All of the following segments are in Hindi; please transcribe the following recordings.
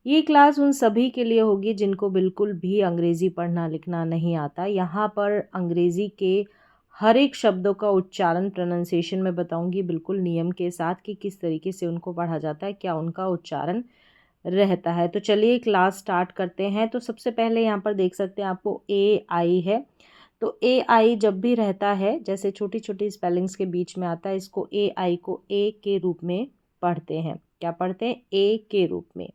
ये क्लास उन सभी के लिए होगी जिनको बिल्कुल भी अंग्रेज़ी पढ़ना लिखना नहीं आता। यहाँ पर अंग्रेज़ी के हर एक शब्दों का उच्चारण प्रोनाउंसिएशन मैं बताऊँगी बिल्कुल नियम के साथ कि किस तरीके से उनको पढ़ा जाता है, क्या उनका उच्चारण रहता है। तो चलिए क्लास स्टार्ट करते हैं। तो सबसे पहले यहाँ पर देख सकते हैं आपको ए आई है। तो ए आई जब भी रहता है, जैसे छोटी-छोटी स्पेलिंग्स के बीच में आता है, इसको ए आई को ए के रूप में पढ़ते हैं। क्या पढ़ते हैं? ए के रूप में।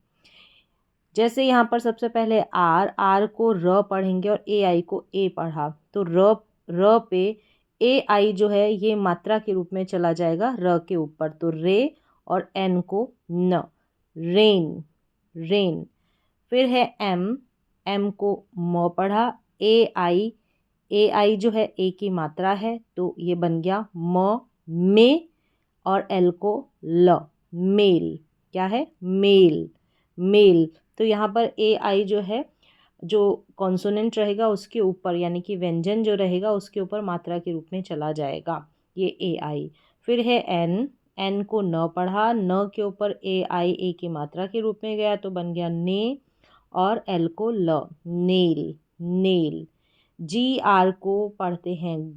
जैसे यहाँ पर सबसे पहले आर को र पढ़ेंगे और ए आई को ए पढ़ा, तो र पे ए आई जो है ये मात्रा के रूप में चला जाएगा र के ऊपर, तो रे और एन को न, रेन, रेन। फिर है एम को म पढ़ा, ए आई जो है ए की मात्रा है, तो ये बन गया में, और एल को ल, मेल। क्या है? Mail, mail. तो यहाँ पर ए आई जो है, जो कॉन्सोनेंट रहेगा उसके ऊपर, यानी कि व्यंजन जो रहेगा उसके ऊपर मात्रा के रूप में चला जाएगा, ये ए आई। फिर है एन को न पढ़ा, न के ऊपर ए आई ए की मात्रा के रूप में गया, तो बन गया ने, और एल को ल, नेल, नेल। जी आर को पढ़ते हैं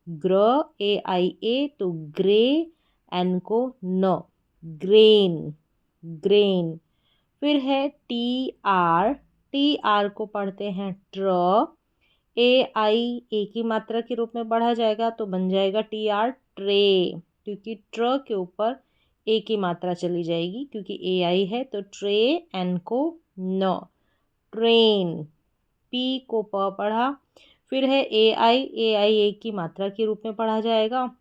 ग्र ए आई ए, तो ग्रे, एन को न, ग्रेन, ग्रेन। फिर है टी आर को पढ़ते हैं ए आई ए की मात्रा के रूप में पढ़ा जाएगा, तो बन जाएगा टी आर, ट्रे, क्योंकि ट्र के ऊपर ए की मात्रा चली जाएगी, क्योंकि ए आई है, तो ट्रे, एन को न, ट्रेन। पी को प पढ़ा। फिर है ए आई ए की मात्रा के रूप में पढ़ा जाएगा,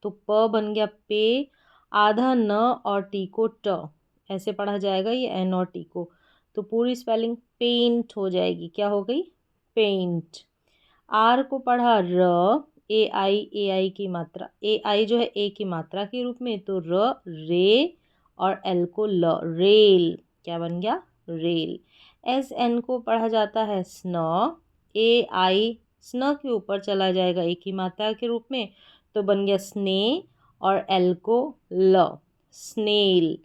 तो प बन गया पे, आधा न और टी को ट, ऐसे पढ़ा जाएगा ये एन और टी को, तो पूरी स्पेलिंग पेंट हो जाएगी। क्या हो गई? पेंट। आर को पढ़ा ए आई की मात्रा, ए आई जो है ए की मात्रा के रूप में, तो रे, और एल को ल, रेल। क्या बन गया? रेल। एस एन को पढ़ा जाता है स्न, ए आई स्न के ऊपर चला जाएगा ए की मात्रा के रूप में, तो बन गया स्ने, और एल को ल, स्नेल,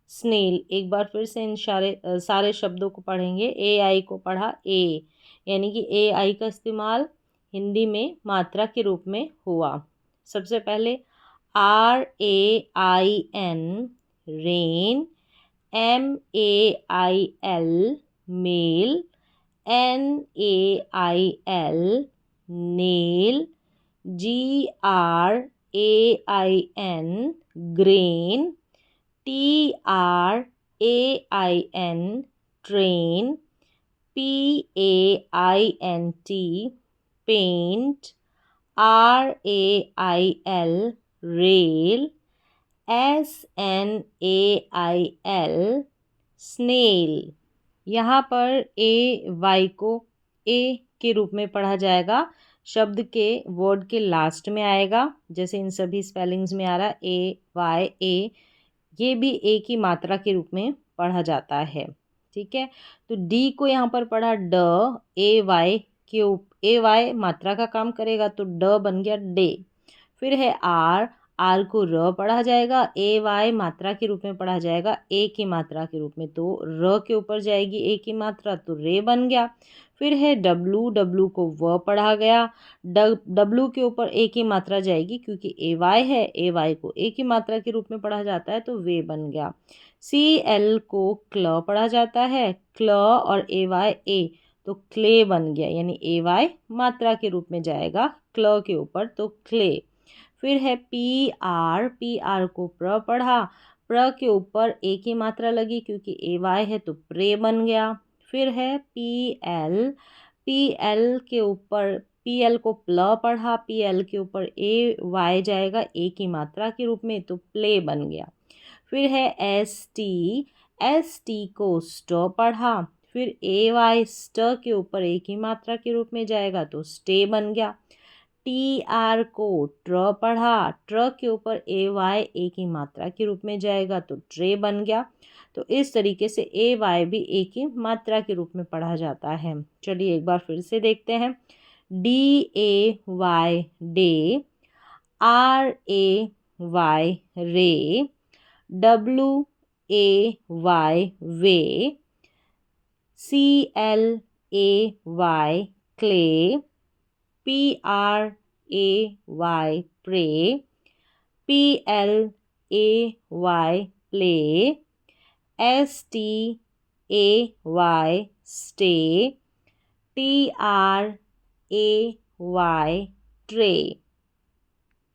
स्नेल। एक बार फिर से इन सारे शब्दों को पढ़ेंगे। ए आई को पढ़ा ए, यानी कि ए आई का इस्तेमाल हिंदी में मात्रा के रूप में हुआ। सबसे पहले RAIN, rain, MEAIL, mail, NAIL, nail, GRAIN, grain, TRAIN, train, PAINT, paint, RAIL, rail, SNAIL, snail. यहाँ पर ए वाई को ए के रूप में पढ़ा जाएगा, शब्द के वर्ड के लास्ट में आएगा, जैसे इन सभी स्पेलिंग्स में आ रहा है ए वाई ए, ये भी ए की मात्रा के रूप में पढ़ा जाता है। ठीक है, तो डी को यहाँ पर पढ़ा ए वाई मात्रा का काम करेगा, तो ड बन गया डे। फिर है आर को र पढ़ा जाएगा, ए वाई मात्रा के रूप में पढ़ा जाएगा ए की मात्रा के रूप में, तो र के ऊपर जाएगी ए की मात्रा, तो रे बन गया। फिर है डब्लू को व पढ़ा गया, डब्लू के ऊपर ए की मात्रा जाएगी, क्योंकि ए वाई है, ए वाई को ए की मात्रा के रूप में पढ़ा जाता है, तो वे बन गया। सी एल को क्ल पढ़ा जाता है, क्ल और ए वाई ए, तो क्ले बन गया, यानी ए वाई मात्रा के रूप में जाएगा क्ल के ऊपर, तो क्ले। फिर है पी आर को प्र पढ़ा, प्र के ऊपर ए की मात्रा लगी, क्योंकि ए वाई है, तो प्रे बन गया। फिर है पी एल के ऊपर, पी एल को प्ल पढ़ा, पी एल के ऊपर ए वाई जाएगा ए की मात्रा के रूप में, तो प्ले बन गया। फिर है एस टी को स्ट पढ़ा, फिर ए वाई स्ट के ऊपर ए की मात्रा के रूप में जाएगा, तो स्टे बन गया। टी आर को ट्र पढ़ा, ट्र के ऊपर ए वाई ए की मात्रा के रूप में जाएगा, तो ट्रे बन गया। तो इस तरीके से ए वाई भी ए की मात्रा के रूप में पढ़ा जाता है। चलिए एक बार फिर से देखते हैं। DAY day, RAY ray, A Y way, CLAY clay, PRAY pray, PLAY play, STAY stay, TRAY tray.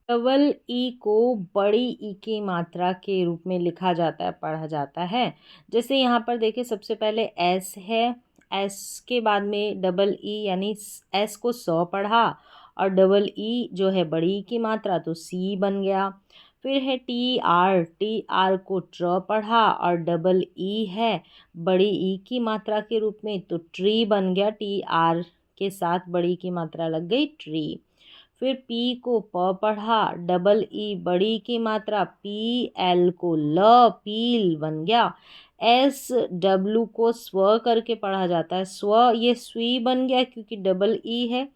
Double E को बड़ी ई की मात्रा के रूप में लिखा जाता है, पढ़ा जाता है। जैसे यहाँ पर देखिए सबसे पहले एस है, एस के बाद में डबल ई यानी एस को सौ पढ़ा और डबल ई जो है बड़ी ई की मात्रा तो सी बन गया। फिर है टी आर को ट्र पढ़ा और डबल ई है बड़ी ई की मात्रा के रूप में तो ट्री बन गया, टी आर के साथ बड़ी की मात्रा लग गई ट्री। फिर पी को प पढ़ा, डबल ई बड़ी की मात्रा, पी एल को ल पील बन गया। एस डब्लू को स्व करके पढ़ा जाता है, स्व ये स्वी बन गया क्योंकि डबल ई है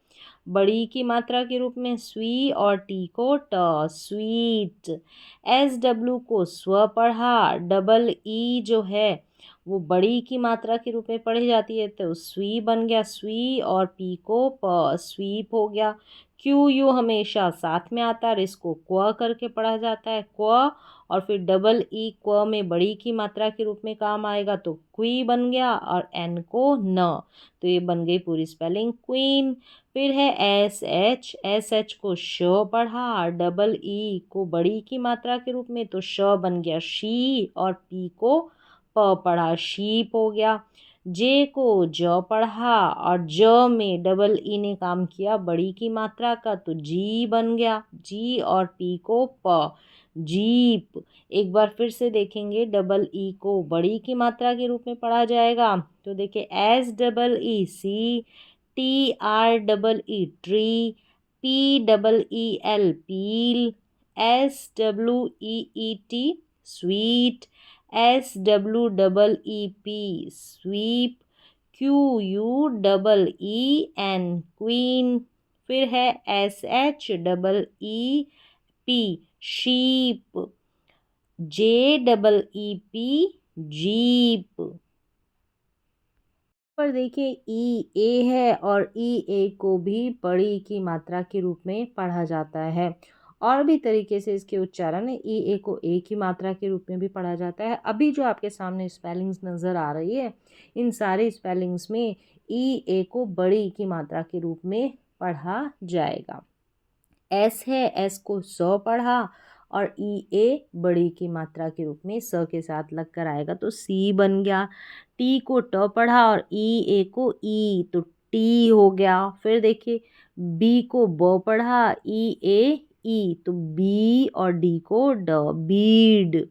बड़ी की मात्रा के रूप में स्वी, और टी को ट स्वीट। एस डब्लू को स्व पढ़ा, डबल ई जो है वो बड़ी की मात्रा के रूप में पढ़ी जाती है तो स्वी बन गया स्वी, और पी को प स्वीप हो गया। क्यू यू हमेशा साथ में आता है, इसको क्व करके पढ़ा जाता है क्व, और फिर डबल ई क्व में बड़ी की मात्रा के रूप में काम आएगा तो क्वी बन गया, और एन को न, तो ये बन गई पूरी स्पेलिंग क्वीन। फिर है एस एच को श पढ़ा, डबल ई को बड़ी की मात्रा के रूप में तो श बन गया शी, और पी को प पढ़ा शीप हो गया। जे को ज पढ़ा और ज में डबल ई ने काम किया बड़ी की मात्रा का तो जी बन गया जी, और पी को प जीप। एक बार फिर से देखेंगे, डबल ई को बड़ी की मात्रा के रूप में पढ़ा जाएगा तो देखिए S double E C, TR double E tree, PEEL peel, SWEET sweet, SWEEP sweep, QUEEN queen. फिर है SHEEP शीप, JEEP जीप। पर देखिए ई ए है और ई ए को भी बड़ी की मात्रा के रूप में पढ़ा जाता है। और भी तरीके से इसके उच्चारण है, ई ए को ए की मात्रा के रूप में भी पढ़ा जाता है। अभी जो आपके सामने स्पेलिंग्स नज़र आ रही है इन सारे स्पेलिंग्स में ई ए को बड़ी की मात्रा के रूप में पढ़ा जाएगा। एस है, एस को सौ पढ़ा और ई ए बड़ी की मात्रा के रूप में स के साथ लग कर आएगा तो सी बन गया। टी को ट पढ़ा और ई ए को ई तो टी हो गया। फिर देखिए बी को ब पढ़ा, ई ए ई तो बी, और डी को ड बीड।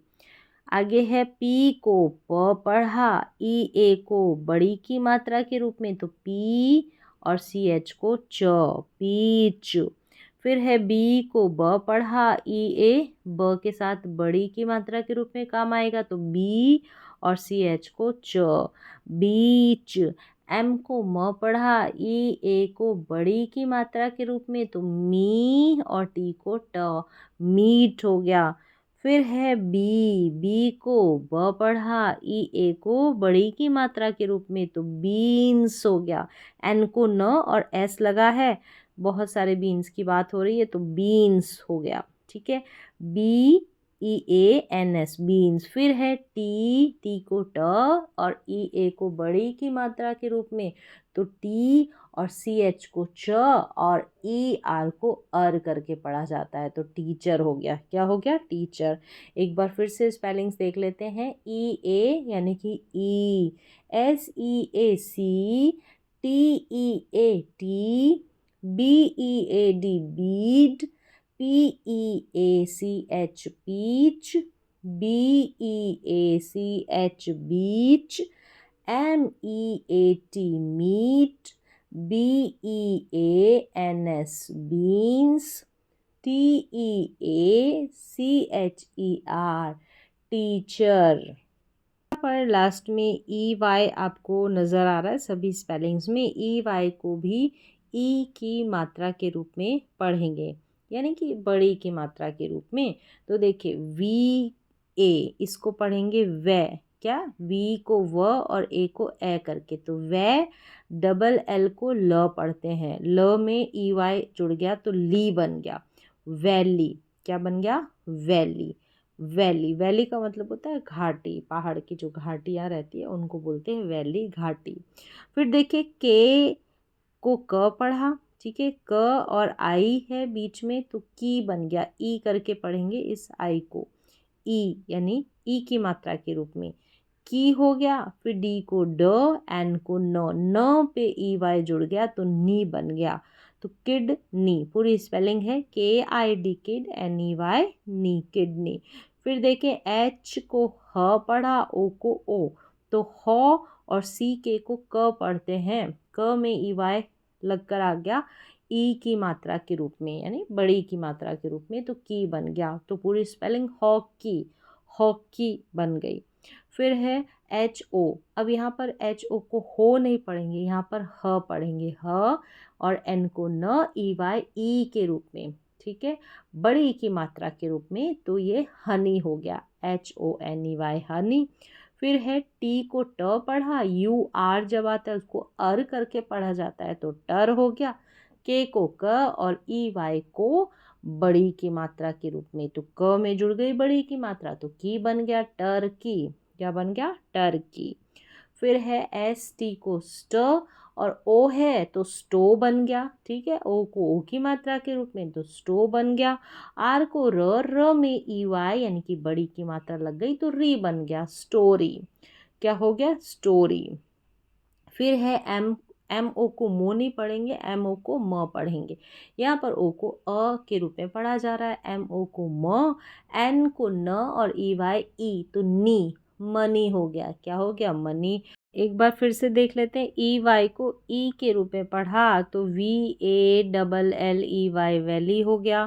आगे है पी को प पढ़ा, ई ए को बड़ी की मात्रा के रूप में तो पी, और सी एच को च पीच। फिर है बी को ब पढ़ा, ई ए ब के साथ बड़ी की मात्रा के रूप में काम आएगा तो बी, और सी एच को च बीच। एम को म पढ़ा, ई ए को बड़ी की मात्रा के रूप में तो मी, और टी को ट मीट हो गया। फिर है बी को ब पढ़ा, ई ए को बड़ी की मात्रा के रूप में तो बीन्स हो गया। एन को न और एस लगा है, बहुत सारे बीन्स की बात हो रही है तो बीन्स हो गया। ठीक है, BEANS बीन्स। फिर है टी को ट और ई ए को बड़ी की मात्रा के रूप में तो टी, और सी एच को च, और ई आर को अर करके पढ़ा जाता है तो टीचर हो गया। क्या हो गया? टीचर। एक बार फिर से स्पेलिंग्स देख लेते हैं। ई ए यानी कि E, SEAC, TEAT, BEAD bead, PEACH peach, BEACH beach, MEAT meat, BEANS beans, TEACHER teacher. पर लास्ट में ई वाई आपको नज़र आ रहा है सभी स्पेलिंग्स में। ई वाई को भी ई की मात्रा के रूप में पढ़ेंगे, यानी कि बड़ी की मात्रा के रूप में। तो देखिए वी ए, इसको पढ़ेंगे वै, क्या, वी को व और ए को ए करके, तो वै, डबल एल को ल पढ़ते हैं, ल में ई वाई जुड़ गया तो ली बन गया, वैली, क्या बन गया, वैली। वैली, वैली का मतलब होता है घाटी, पहाड़ की जो घाटियाँ रहती है उनको बोलते हैं वैली, घाटी। फिर देखिए के को क पढ़ा, ठीक है, क और आई है बीच में तो की बन गया, ई करके पढ़ेंगे इस आई को, ई यानी ई की मात्रा के रूप में, की हो गया। फिर डी को ड, एन को न, न पे ई वाई जुड़ गया तो नी बन गया, तो किड नी, पूरी स्पेलिंग है K I D kid, N E Y knee, kidney. फिर देखें एच को ह पढ़ा, ओ को ओ, तो ह और सी के को क पढ़ते हैं, क में ई वाई लग कर आ गया ई की मात्रा के रूप में, यानी बड़ी की मात्रा के रूप में, तो की बन गया, तो पूरी स्पेलिंग हॉकी, हॉकी बन गई। फिर है एच ओ, अब यहाँ पर एच ओ को हो नहीं पढ़ेंगे, यहाँ पर ह पढ़ेंगे, ह और एन को न, ई वाई ई के रूप में, ठीक है, बड़ी की मात्रा के रूप में, तो ये हनी हो गया, H O N E Y, honey. फिर है टी को ट पढ़ा, यू आर जब आता है उसको अर करके पढ़ा जाता है तो टर हो गया, के को क और ई वाई को बड़ी की मात्रा के रूप में, तो क में जुड़ गई बड़ी की मात्रा तो की बन गया, टर्की, क्या बन गया, टर्की। फिर है एस टी को स्ट और ओ है तो स्टो बन गया, ठीक है, ओ को ओ की मात्रा के रूप में तो स्टो बन गया, आर को र, र में ई वाई यानी कि बड़ी की मात्रा लग गई तो री बन गया, स्टोरी, क्या हो गया, स्टोरी। फिर है एम, एम ओ को मो नहीं पढ़ेंगे, एम ओ को म पढ़ेंगे, यहाँ पर ओ को अ के रूप में पढ़ा जा रहा है, एम ओ को म, एन को न और ई वाई ई तो नी, मनी हो गया, क्या हो गया, मनी। एक बार फिर से देख लेते हैं, ई वाई को ई के रूप में पढ़ा तो V A double L E Y, valley हो गया।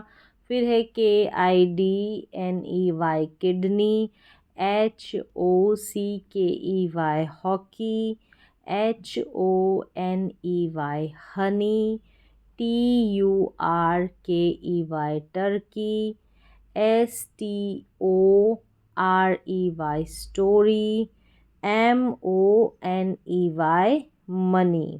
फिर है K I D N E Y, kidney, H O C K E Y, hockey, H O N E Y, honey, T U R K E Y, turkey, S T O R E Y, storey, M O N E Y, money.